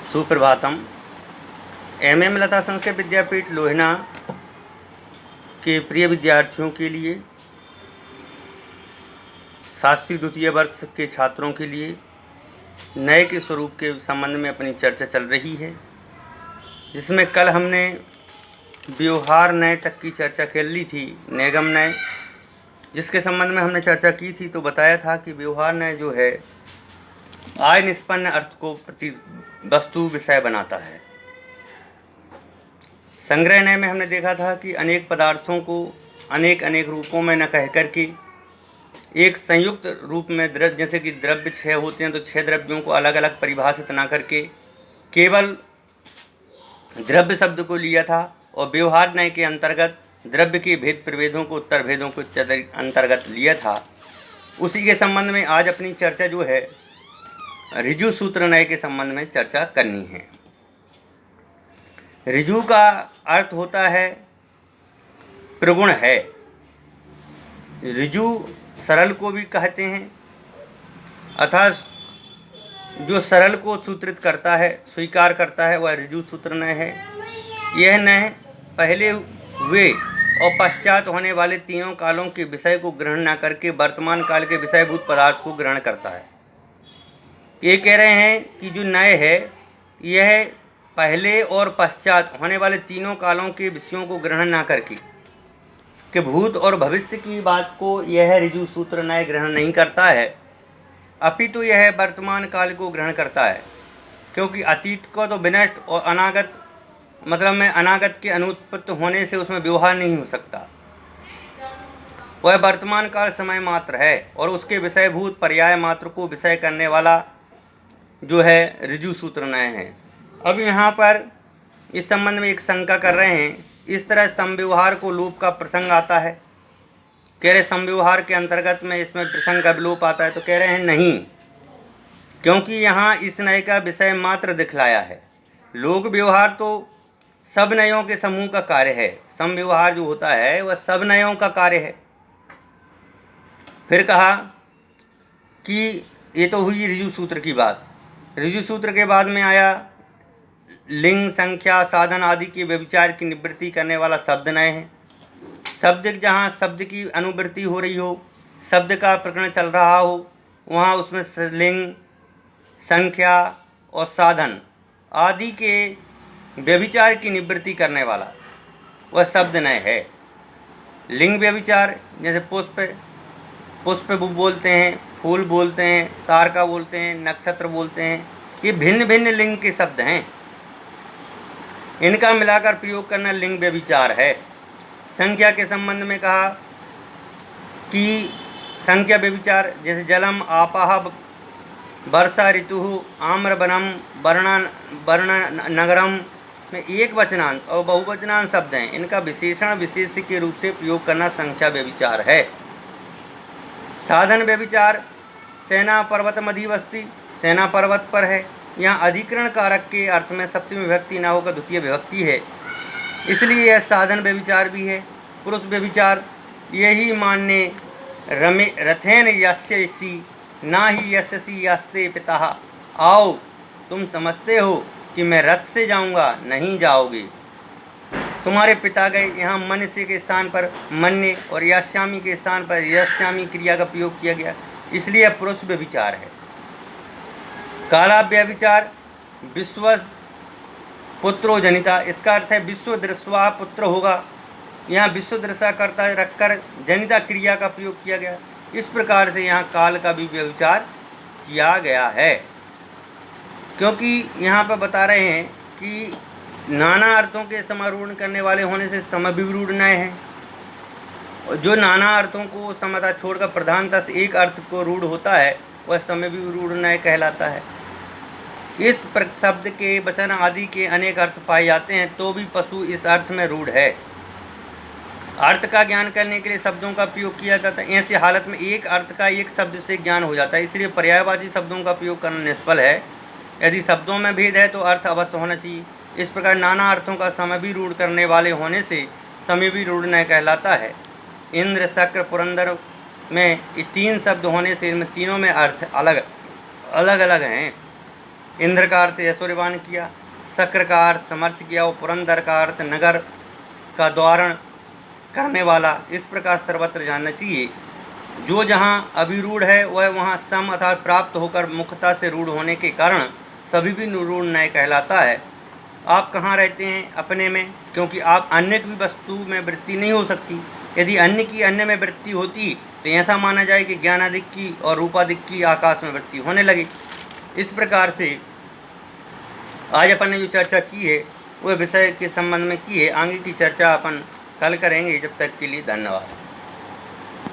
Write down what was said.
Suprabhatam. MM लता संस्कृत विद्यापीठ लोहिना के प्रिय विद्यार्थियों के लिए, शास्त्री द्वितीय वर्ष के छात्रों के लिए नए के स्वरूप के संबंध में अपनी चर्चा चल रही है, जिसमें कल हमने व्यवहार नय तक की चर्चा कर ली थी। निगम नय, जिसके संबंध में हमने चर्चा की थी, तो बताया था कि व्यवहार नय जो है आय निष्पन्न अर्थ को प्रति वस्तु विषय बनाता है। संग्रह नय में हमने देखा था कि अनेक पदार्थों को अनेक अनेक रूपों में न कह करके एक संयुक्त रूप में द्रव्य, जैसे कि द्रव्य 6 होते हैं तो 6 द्रव्यों को अलग अलग परिभाषित ना करके केवल द्रव्य शब्द को लिया था, और व्यवहार नय के अंतर्गत द्रव्य के भेद प्रभेदों को, उत्तर भेदों को इत्यादि अंतर्गत लिया था। उसी के संबंध में आज अपनी चर्चा जो है ऋजु सूत्र नय के संबंध में चर्चा करनी है। ऋजु का अर्थ होता है प्रगुण है। ऋजु सरल को भी कहते हैं, अर्थात जो सरल को सूत्रित करता है, स्वीकार करता है, वह ऋजु सूत्र नय है। यह नय पहले हुए और पश्चात होने वाले तीनों कालों के विषय को ग्रहण न करके वर्तमान काल के विषयभूत पदार्थ को ग्रहण करता है। ये कह रहे हैं कि जो नय है यह पहले और पश्चात होने वाले तीनों कालों के विषयों को ग्रहण ना करके कि भूत और भविष्य की बात को यह ऋजु सूत्र नय ग्रहण नहीं करता है, अपितु यह वर्तमान काल को ग्रहण करता है। क्योंकि अतीत को तो विनष्ट और अनागत, मतलब में अनागत के अनुत्पत्ति होने से उसमें व्यवहार नहीं हो सकता। वह वर्तमान काल समय मात्र है और उसके विषयभूत पर्याय मात्र को विषय करने वाला जो है ऋजु सूत्र नय है। अब यहाँ पर इस संबंध में एक शंका कर रहे हैं। इस तरह समव्यवहार को लोप का प्रसंग आता है। कह रहे समव्यवहार के अंतर्गत में इसमें प्रसंग का विलोप आता है, तो कह रहे हैं नहीं, क्योंकि यहाँ इस नय का विषय मात्र दिखलाया है। लोक व्यवहार तो सब नयों के समूह का कार्य है। समव्यवहार जो होता है वह सब नयों का कार्य है। फिर कहा कि ये तो हुई ऋजु सूत्र की बात। ऋजु सूत्र के बाद में आया लिंग, संख्या, साधन आदि के व्यभिचार की निवृत्ति करने वाला शब्द नय है। शब्द जहाँ शब्द की अनुवृत्ति हो रही हो, शब्द का प्रकरण चल रहा हो, वहाँ उसमें लिंग, संख्या और साधन आदि के व्यभिचार की निवृत्ति करने वाला वह शब्द नय है। लिंग व्यभिचार, जैसे पुष्प बोलते हैं, फूल बोलते हैं, तारका बोलते हैं, नक्षत्र बोलते हैं, ये भिन्न भिन्न लिंग के शब्द हैं। इनका मिलाकर प्रयोग करना लिंग व्यभिचार है। संख्या के संबंध में कहा कि संख्या व्यभिचार, जैसे जलम, आपाह, वर्षा ऋतु, आम्रवनम, वर्ण नगरम में एक वचनांत और बहुवचनांत शब्द हैं। इनका विशेषण विशेष के रूप से प्रयोग करना संख्या व्यभिचार है। साधन व्यभिचार, सेना पर्वत मधिवस्ती, सेना पर्वत पर है, यहाँ अधिकरण कारक के अर्थ में सप्तमी विभक्ति न होकर द्वितीय विभक्ति है, इसलिए यह साधन व्यभिचार भी है। पुरुष व्यभिचार, यही मान्य रथेन यस्यसि ना ही यस्यसि यस्ते पिता। आओ, तुम समझते हो कि मैं रथ से जाऊंगा, नहीं जाओगे, तुम्हारे पिता गए। यहाँ मन्य के स्थान पर मन्य और यास्यामी के स्थान पर यस्यामी क्रिया का प्रयोग किया गया, इसलिए पुरुष व्यभिचार है। काला व्यभिचार, विश्व पुत्रो जनिता, इसका अर्थ है विश्व दृश्वा पुत्र होगा। यहाँ विश्व दृशा करता रखकर जनिता क्रिया का प्रयोग किया गया। इस प्रकार से यहाँ काल का भी व्यभिचार किया गया है। क्योंकि यहाँ पर बता रहे हैं कि नाना अर्थों के समारूढ़ करने वाले होने से समविरूढ़ नय है। और जो नाना अर्थों को समता छोड़कर प्रधानतः से एक अर्थ को रूढ़ होता है वह समविरूढ़ नय कहलाता है। इस शब्द के वचन आदि के अनेक अर्थ पाए जाते हैं, तो भी पशु इस अर्थ में रूढ़ है। अर्थ का ज्ञान करने के लिए शब्दों का प्रयोग किया जाता है। ऐसी हालत में एक अर्थ का एक शब्द से ज्ञान हो जाता है, इसलिए पर्यायवाची शब्दों का प्रयोग करना निष्फल है। यदि शब्दों में भेद है तो अर्थ अवश्य होना चाहिए। इस प्रकार नाना अर्थों का समविरूढ़ करने वाले होने से समविरूढ़ नय कहलाता है। इंद्र, शक्र, पुरंदर में ये 3 शब्द होने से इनमें तीनों में अर्थ अलग अलग हैं। इंद्र का अर्थ ऐश्वर्यवान किया, शक्र का अर्थ समर्थ किया और पुरंदर का अर्थ नगर का द्वारण करने वाला। इस प्रकार सर्वत्र जानना चाहिए, जो जहाँ अभिरूढ़ है वह वहाँ सम अर्थात प्राप्त होकर मुख्यता से रूढ़ होने के कारण सभी भी रूढ़ न्याय कहलाता है। आप कहाँ रहते हैं? अपने में, क्योंकि आप अन्य की वस्तु में वृत्ति नहीं हो सकती। यदि अन्य की अन्य में वृत्ति होती तो ऐसा माना जाए कि ज्ञानादिक की और रूपादिक की आकाश में वृत्ति होने लगी। इस प्रकार से आज अपन ने जो चर्चा की है वह विषय के संबंध में की है। आगे की चर्चा अपन कल करेंगे। जब तक के लिए धन्यवाद।